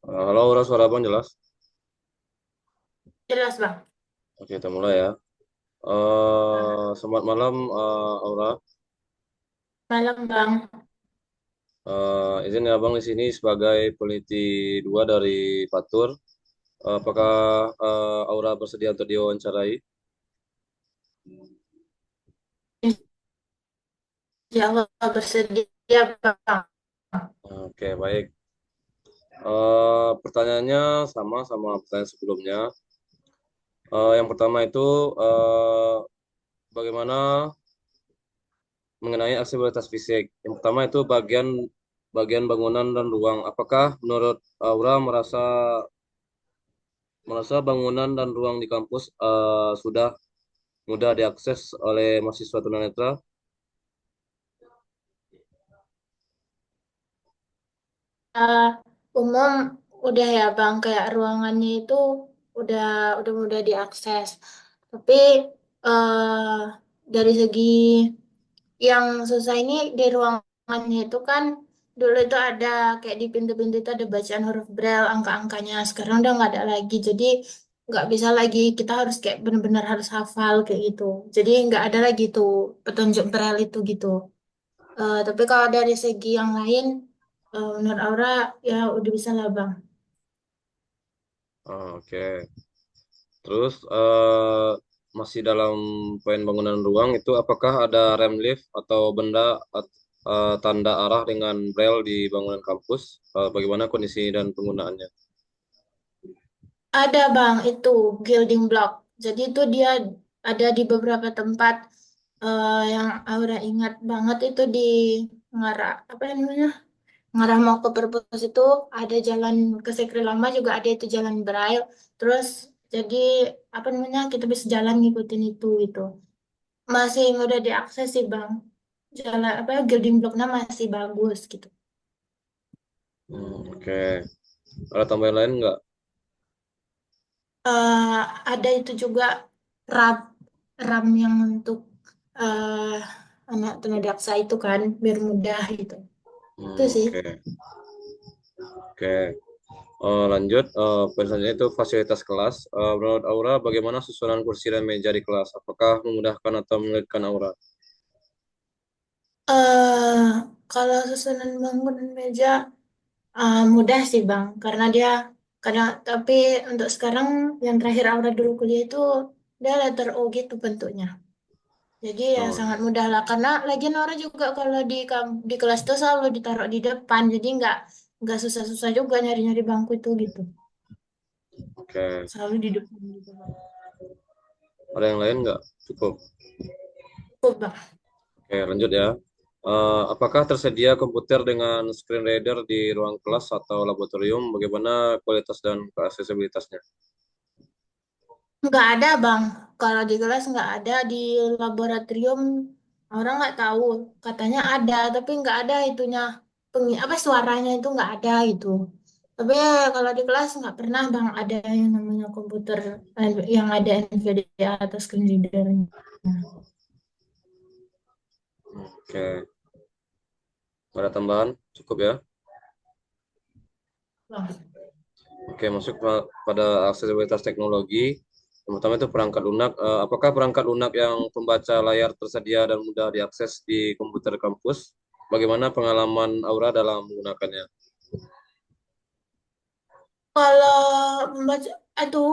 Halo, Aura, suara abang jelas? Jelas, Bang. Oke, kita mulai ya. Nah, Selamat malam, Aura. malam, Bang. Izin ya abang di sini sebagai peneliti dua dari Fatur. Apakah Aura bersedia untuk diwawancarai? Insya Allah bersedia, Bang. Oke, baik. Pertanyaannya sama pertanyaan sebelumnya. Yang pertama itu eh, bagaimana mengenai aksesibilitas fisik. Yang pertama itu bagian bagian bangunan dan ruang. Apakah menurut Aura merasa bangunan dan ruang di kampus sudah mudah diakses oleh mahasiswa tunanetra? Eh, Umum udah ya, Bang. Kayak ruangannya itu udah udah mudah diakses. Tapi eh dari segi yang susah ini di ruangannya itu kan dulu itu ada kayak di pintu-pintu itu ada bacaan huruf Braille, angka-angkanya. Sekarang udah nggak ada lagi. Jadi nggak bisa lagi, kita harus kayak benar-benar harus hafal kayak gitu. Jadi nggak ada lagi tuh petunjuk Braille itu gitu. Tapi kalau dari segi yang lain, menurut Aura ya udah bisa lah Bang. Oke. Terus masih dalam poin bangunan ruang itu apakah ada rem lift atau benda tanda arah dengan braille di bangunan kampus? Bagaimana kondisi dan penggunaannya? Ada Bang itu gilding block. Jadi itu dia ada di beberapa tempat, yang Aura ingat banget itu di ngarah apa namanya? Ngarah mau ke perpus itu ada jalan ke Sekre Lama juga ada itu jalan Braille. Terus jadi apa namanya? Kita bisa jalan ngikutin itu gitu. Masih mudah diakses sih Bang. Jalan apa gilding blocknya masih bagus gitu. Oke. Ada tambahan lain nggak? eh ada itu juga RAM RAM yang untuk eh anak tunadaksa itu kan biar mudah gitu. Itu sih. Oke. Oke. Lanjut, poin selanjutnya itu fasilitas kelas. Menurut Aura, bagaimana susunan kursi dan meja di kelas? Apakah memudahkan atau menyulitkan Aura? eh Kalau susunan bangunan meja mudah sih Bang karena dia karena tapi untuk sekarang yang terakhir Aura dulu kuliah itu dia letter O gitu bentuknya. Jadi ya Oh, sangat mudah lah karena lagi Nora juga kalau di kelas itu selalu ditaruh di depan jadi nggak susah-susah juga nyari-nyari bangku itu gitu. oke. Selalu di depan gitu Bang. Ada yang lain nggak? Cukup. Cukup Bang. Oke, lanjut ya. Apakah tersedia komputer dengan screen reader di ruang kelas atau laboratorium? Bagaimana kualitas dan aksesibilitasnya? Nggak ada Bang. Kalau di kelas nggak ada di laboratorium orang nggak tahu. Katanya ada tapi nggak ada itunya apa suaranya itu nggak ada itu. Tapi ya, kalau di kelas nggak pernah Bang ada yang namanya komputer yang ada NVDA atau screen reader. Oke, ada tambahan? Cukup ya. Bang. Oke, masuk pada aksesibilitas teknologi. Yang pertama itu perangkat lunak. Apakah perangkat lunak yang pembaca layar tersedia dan mudah diakses di komputer kampus? Bagaimana pengalaman Aura dalam menggunakannya? Kalau membaca aduh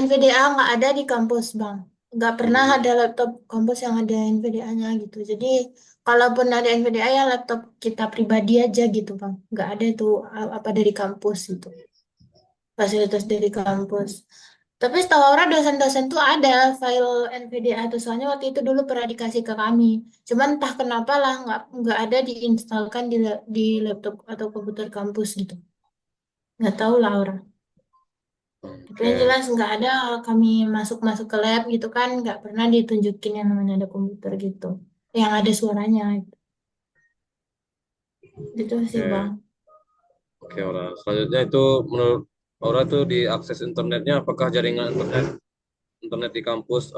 NVDA nggak ada di kampus bang, nggak pernah Hmm, ada laptop kampus yang ada NVDA-nya gitu. Jadi kalaupun ada NVDA ya laptop kita pribadi aja gitu bang, nggak ada itu apa dari kampus itu fasilitas dari kampus. Tapi setahu orang dosen-dosen tuh ada file NVDA tuh soalnya waktu itu dulu pernah dikasih ke kami. Cuman entah kenapa lah nggak ada diinstalkan di laptop atau komputer kampus gitu. Nggak tahu lah orang. Tapi yang oke, jelas nggak ada kami masuk-masuk ke lab gitu kan, nggak pernah ditunjukin yang namanya ada komputer gitu. Yang ada suaranya. Gitu sih Bang. oke. Oke, Aura. Selanjutnya itu menurut Aura itu di akses internetnya, apakah jaringan internet di kampus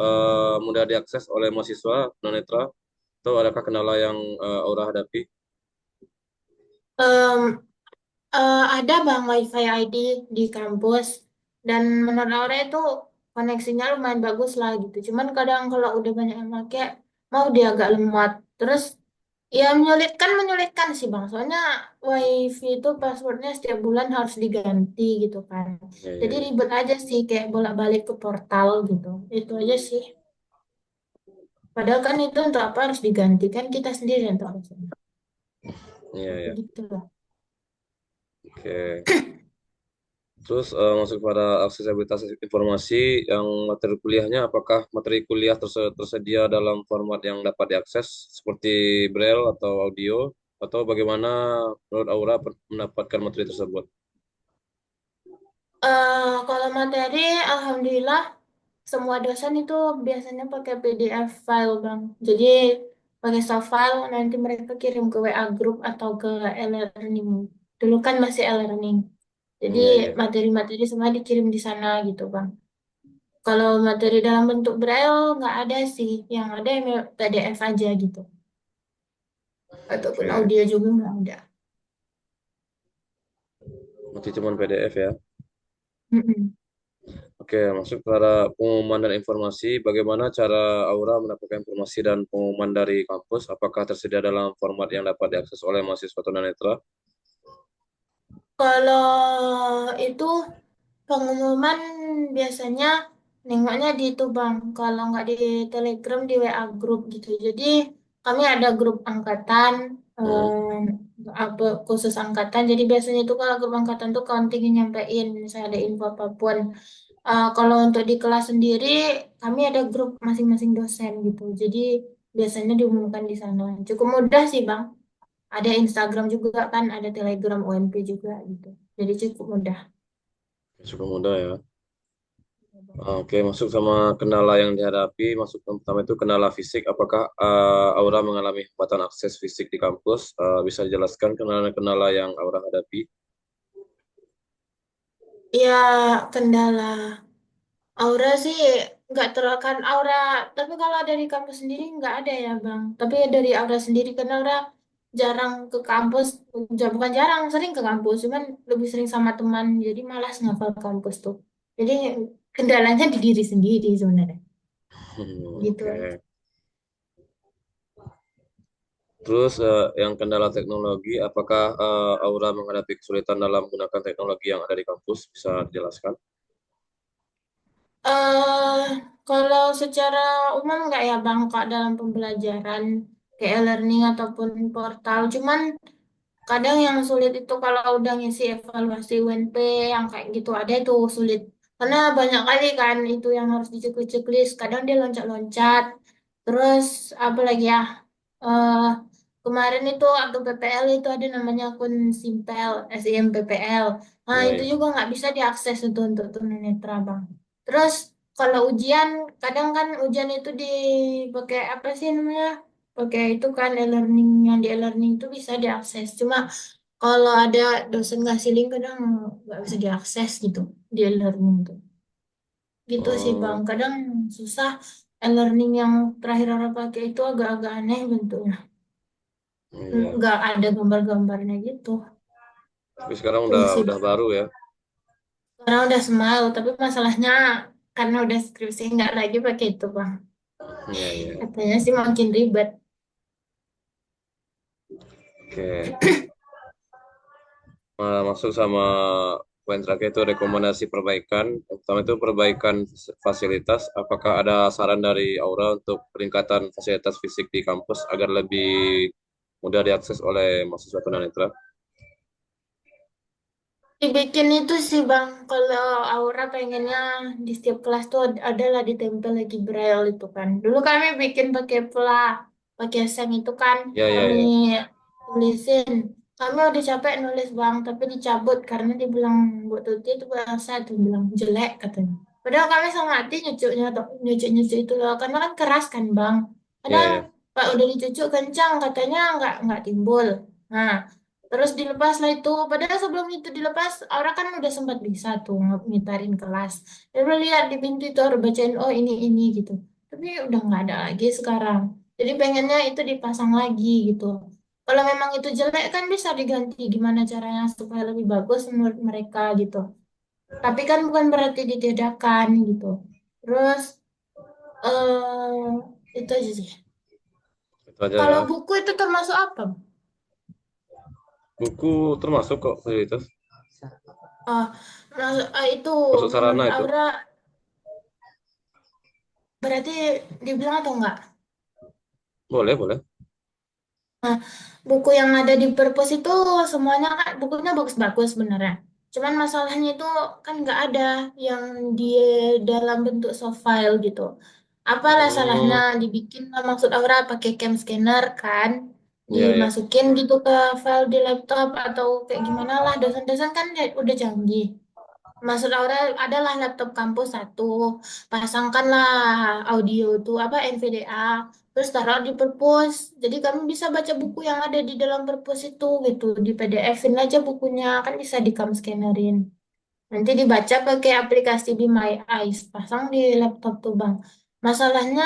mudah diakses oleh mahasiswa tunanetra atau adakah kendala yang Aura hadapi? Ada bang WiFi ID di kampus dan menurut Aura itu koneksinya lumayan bagus lah gitu. Cuman kadang kalau udah banyak yang pakai mau dia agak lemot. Terus ya menyulitkan sih bang. Soalnya WiFi itu passwordnya setiap bulan harus diganti gitu kan. Ya, ya, Jadi ya. ribet aja sih kayak bolak-balik ke portal gitu. Itu aja sih. Padahal kan itu untuk apa harus digantikan kita sendiri yang tahu. Iya, Tapi ya. gitu lah. Oke. Terus masuk pada aksesibilitas informasi yang materi kuliahnya, apakah materi kuliah tersedia dalam format yang dapat diakses seperti Braille atau audio, atau bagaimana menurut Aura mendapatkan materi tersebut? Kalau materi, alhamdulillah semua dosen itu biasanya pakai PDF file, Bang. Jadi pakai soft file nanti mereka kirim ke WA group atau ke e-learning. Dulu kan masih e-learning. Jadi Iya, iya. materi-materi semua dikirim di sana gitu, Bang. Kalau materi dalam bentuk braille nggak ada sih. Yang ada yang PDF aja gitu. Ataupun Oke. audio juga nggak ada. Berarti cuma PDF ya. Mm-mm. Oke, masuk pada pengumuman dan informasi. Bagaimana cara Aura mendapatkan informasi dan pengumuman dari kampus? Apakah tersedia dalam format yang dapat diakses oleh mahasiswa tunanetra? Kalau itu pengumuman biasanya nengoknya di itu Bang. Kalau nggak di Telegram di WA grup gitu. Jadi kami ada grup angkatan Hmm. apa khusus angkatan. Jadi biasanya itu kalau grup angkatan tuh counting nyampein misalnya ada info apapun. Kalau untuk di kelas sendiri kami ada grup masing-masing dosen gitu. Jadi biasanya diumumkan di sana. Cukup mudah sih Bang. Ada Instagram juga kan, ada Telegram UNP juga gitu. Jadi cukup mudah. Cukup mudah ya. Oke, masuk sama kendala yang dihadapi. Masuk yang pertama itu kendala fisik. Apakah Aura mengalami hambatan akses fisik di kampus? Bisa dijelaskan kendala-kendala yang Aura hadapi? Ya, kendala aura sih nggak terlalu kan aura, tapi kalau dari kampus sendiri nggak ada ya Bang. Tapi dari aura sendiri kan aura jarang ke kampus, bukan jarang, sering ke kampus, cuman lebih sering sama teman, jadi malas ngapal kampus tuh. Jadi kendalanya di diri sendiri sebenarnya, gitu aja. Oke. Terus yang kendala teknologi, apakah Aura menghadapi kesulitan dalam menggunakan teknologi yang ada di kampus? Bisa dijelaskan? eh Kalau secara umum nggak ya Bang, Kak, dalam pembelajaran kayak e-learning ataupun portal, cuman kadang yang sulit itu kalau udah ngisi evaluasi UNP yang kayak gitu ada itu sulit. Karena banyak kali kan itu yang harus diceklis-ceklis. Kadang dia loncat-loncat. Terus apa lagi ya? eh Kemarin itu waktu PPL itu ada namanya akun Simpel, SIMPPL. Nah Ya, itu ya. juga nggak bisa diakses itu untuk tunanetra Bang. Terus kalau ujian, kadang kan ujian itu dipakai apa sih namanya? Pakai itu kan e-learning, yang di e-learning itu bisa diakses. Cuma kalau ada dosen ngasih link kadang nggak bisa diakses gitu di e-learning tuh. Gitu sih Bang. Oh, Kadang susah e-learning yang terakhir orang pakai itu agak-agak aneh bentuknya. iya. Nggak ada gambar-gambarnya gitu. Tapi sekarang Tuh udah sih udah Bang. baru ya. Sekarang udah smile, tapi masalahnya karena udah skripsi nggak lagi pakai itu Bang. Iya, iya. Katanya sih makin ribet. Oke. Masuk sama poin terakhir itu rekomendasi perbaikan. Yang pertama itu perbaikan fasilitas. Apakah ada saran dari Aura untuk peningkatan fasilitas fisik di kampus agar lebih mudah diakses oleh mahasiswa tunanetra? Dibikin itu sih Bang, kalau Aura pengennya di setiap kelas tuh ada lah ditempel lagi braille itu kan. Dulu kami bikin pakai pakai seng itu kan, Ya, ya, kami ya. tulisin. Kami udah capek nulis Bang, tapi dicabut karena dibilang Bu Tuti itu bahasa tuh bilang jelek katanya. Padahal kami sama hati nyucuknya atau nyucuk-nyucuk itu loh, karena kan keras kan Bang. Ya, Kadang ya. Pak udah dicucuk kencang katanya nggak timbul. Nah, terus dilepas lah itu. Padahal sebelum itu dilepas, orang kan udah sempat bisa tuh ngitarin kelas. Dan udah lihat di pintu itu orang bacain, oh ini gitu. Tapi udah nggak ada lagi sekarang. Jadi pengennya itu dipasang lagi gitu. Kalau memang itu jelek kan bisa diganti gimana caranya supaya lebih bagus menurut mereka gitu. Tapi kan bukan berarti ditiadakan gitu. Terus itu aja sih. Itu aja ya. Kalau buku itu termasuk apa? Buku termasuk kok prioritas. Oh, itu Masuk sarana menurut itu. Aura berarti dibilang atau enggak? Boleh, boleh. Nah, buku yang ada di perpus itu semuanya kan bukunya bagus-bagus sebenarnya. Cuman masalahnya itu kan nggak ada yang di dalam bentuk soft file gitu. Apalah salahnya Hmm, dibikin maksud Aura pakai cam scanner kan, iya, iya. dimasukin gitu ke file di laptop atau kayak gimana lah. Dosen-dosen kan udah canggih. Maksud Aura adalah laptop kampus satu, pasangkanlah audio tuh apa NVDA, terus taruh di perpus. Jadi kami bisa baca buku yang ada di dalam perpus itu gitu, di PDF-in aja bukunya, kan bisa di cam scannerin. Nanti dibaca pakai aplikasi Be My Eyes, pasang di laptop tuh Bang. Masalahnya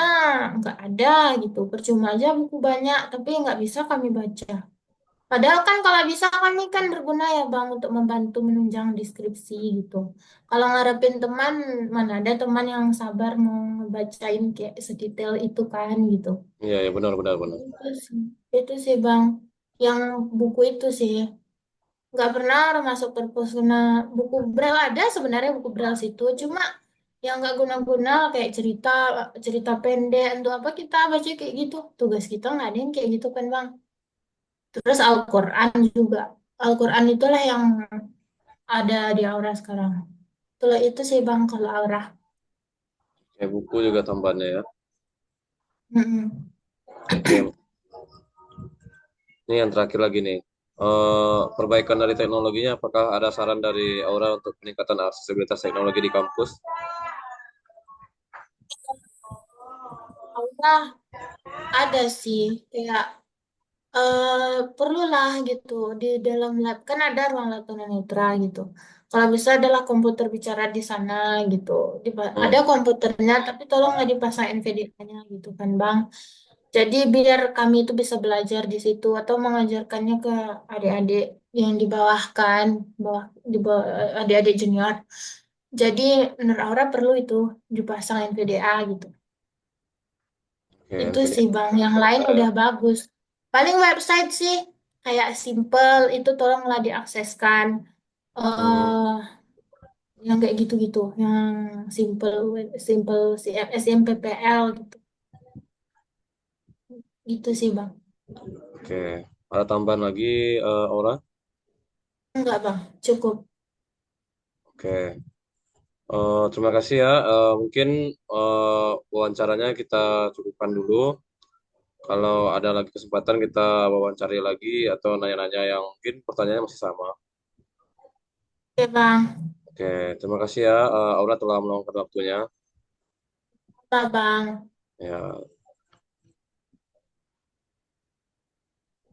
nggak ada gitu, percuma aja buku banyak, tapi nggak bisa kami baca. Padahal kan kalau bisa kami kan berguna ya Bang untuk membantu menunjang deskripsi gitu. Kalau ngarepin teman, mana ada teman yang sabar mau ngebacain kayak sedetail itu kan gitu. Iya, iya, benar, benar, benar. Sih, itu sih Bang. Yang buku itu sih nggak pernah masuk perpus karena buku braille ada sebenarnya buku braille situ. Cuma yang nggak guna-guna kayak cerita cerita pendek untuk apa kita baca kayak gitu. Tugas kita nggak ada yang kayak gitu kan Bang. Terus Al-Quran juga. Al-Quran itulah yang ada di Aura sekarang. Kalau itu sih Bang, kalau Aura. Kayak buku juga tambahannya ya. Mm-mm. Oke, ini yang terakhir lagi nih. Perbaikan dari teknologinya, apakah ada saran dari Aura untuk peningkatan aksesibilitas teknologi di kampus? Aura ada sih, kayak perlulah gitu di dalam lab kan ada ruang lab tunanetra gitu. Kalau bisa adalah komputer bicara di sana gitu. Ada Hmm, komputernya tapi tolong nggak dipasang NVDA-nya gitu kan Bang. Jadi biar kami itu bisa belajar di situ atau mengajarkannya ke adik-adik yang di bawah kan, di bawah adik-adik junior. Jadi menurut Aura perlu itu dipasang NVDA gitu. oke, Itu NVIDIA. sih Bang, yang lain udah bagus. Paling website sih kayak simple itu tolonglah diakseskan. Hmm, eh yang kayak gitu-gitu, yang simple simple CMS, MPPL gitu. Gitu sih Bang. oke. Ada tambahan lagi, Aura? Enggak Bang, cukup. Oke. Terima kasih ya. Mungkin wawancaranya kita cukupkan dulu. Kalau ada lagi kesempatan kita wawancari lagi atau nanya-nanya yang mungkin pertanyaannya masih sama. Oke Bang. Oke, terima kasih ya Aura telah meluangkan waktunya. Bye Bang. Ya.